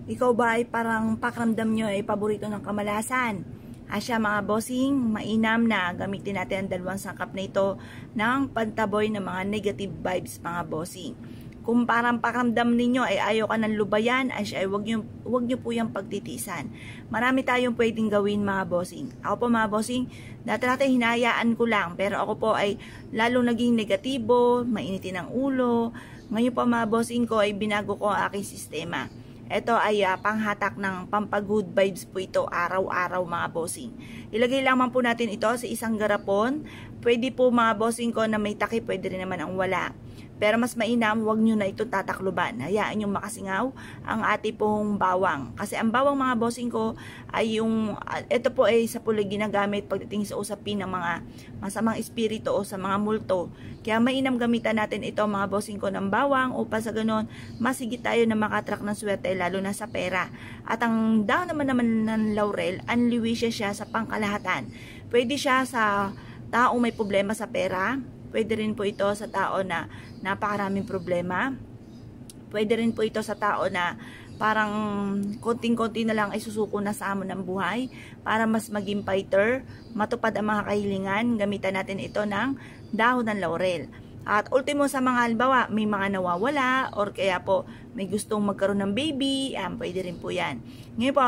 Ikaw ba ay parang pakiramdam nyo ay paborito ng kamalasan? Asya mga bossing, mainam na gamitin natin ang dalawang sangkap na ito ng pantaboy ng mga negative vibes mga bossing. Kung parang pakiramdam ninyo ay ayaw ka ng lubayan, asya ay wag nyo po yung pagtitisan. Marami tayong pwedeng gawin mga bossing. Ako po mga bossing, dati hinayaan ko lang, pero ako po ay lalong naging negatibo, mainitin ang ulo. Ngayon po mga bossing ko ay binago ko ang aking sistema. Ito ay panghatak ng pampagood vibes po ito araw-araw mga bossing. Ilagay lamang po natin ito sa isang garapon. Pwede po mga bossing ko na may takip, pwede rin naman ang wala. Pero mas mainam, huwag nyo na ito tatakluban. Hayaan nyo makasingaw ang ating pong bawang. Kasi ang bawang mga bossing ko ay ito po ay sa pula ginagamit pagdating sa usapin ng mga masamang espiritu o sa mga multo. Kaya mainam gamitan natin ito mga bossing ko ng bawang upang sa ganon masigit tayo na makatrak ng swerte lalo na sa pera. At ang daw naman ng laurel, anliwisya siya sa pangkalahatan. Pwede siya sa taong may problema sa pera. Pwede rin po ito sa tao na napakaraming problema. Pwede rin po ito sa tao na parang konting-konti na lang ay susuko na sa amon ng buhay para mas maging fighter, matupad ang mga kahilingan. Gamitan natin ito ng dahon ng laurel. At ultimo sa mga halimbawa, may mga nawawala or kaya po may gustong magkaroon ng baby, pwede rin po yan. Ngayon po,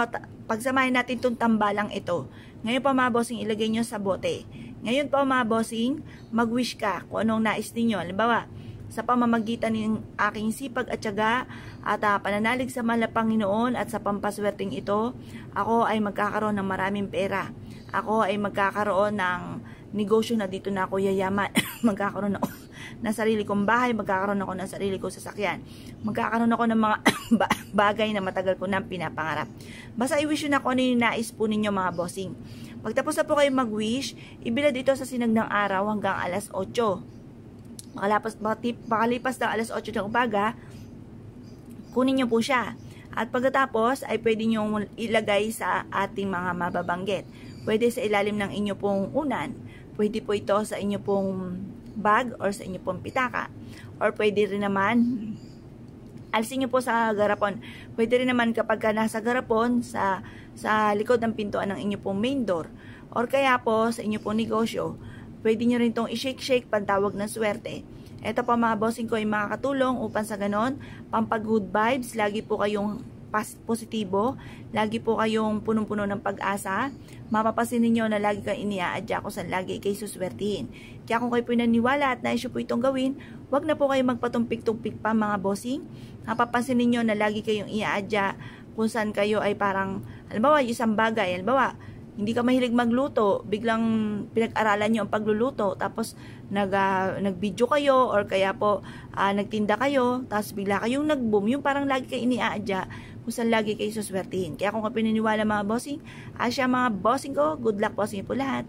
pagsamahin natin itong tambalang ito. Ngayon po mga bossing, ilagay nyo sa bote. Ngayon po mga bossing, mag-wish ka kung anong nais ninyo. Halimbawa, sa pamamagitan ng aking sipag at tiyaga at pananalig sa mahal na Panginoon at sa pampaswerteng ito, ako ay magkakaroon ng maraming pera. Ako ay magkakaroon ng negosyo na dito na ako yayaman. Magkakaroon ako ng sarili kong bahay, magkakaroon ako ng sarili kong sasakyan. Magkakaroon ako ng mga bagay na matagal ko nang pinapangarap. Basta i-wish yun ako ano yung nais po ninyo mga bossing. Pagtapos na po kayo mag-wish, ibilad ito sa sinag ng araw hanggang alas 8. Makalipas ng alas 8 ng umaga, kunin nyo po siya. At pagkatapos ay pwede nyo ilagay sa ating mga mababanggit. Pwede sa ilalim ng inyo pong unan. Pwede po ito sa inyo pong bag or sa inyo pong pitaka. Or pwede rin naman alisin nyo po sa garapon. Pwede rin naman kapag nasa garapon sa likod ng pintuan ng inyo pong main door. Or kaya po sa inyo pong negosyo, pwede nyo rin itong i-shake-shake pantawag ng swerte. Ito po mga bossing ko ay makakatulong upang sa ganon, pampag-good vibes, lagi po kayong positibo, lagi po kayong punong-puno ng pag-asa. Mapapasin ninyo na lagi kang iniaadya kung saan lagi kayo suswertihin. Kaya kung kayo po naniniwala at nais po itong gawin, wag na po kayo magpatumpik-tumpik pa mga bossing. Mapapansin ninyo na lagi kayong iaadya kung saan kayo ay parang, halimbawa, isang bagay, halimbawa, hindi ka mahilig magluto, biglang pinag-aralan nyo ang pagluluto, tapos nag-video kayo, or kaya po nagtinda kayo, tapos bigla kayong nag-boom, yung parang lagi kayo iniaadya kung saan lagi kayo suswertihin. Kaya kung kayo pininiwala mga bossing, asya mga bossing ko, good luck po sa inyo po lahat.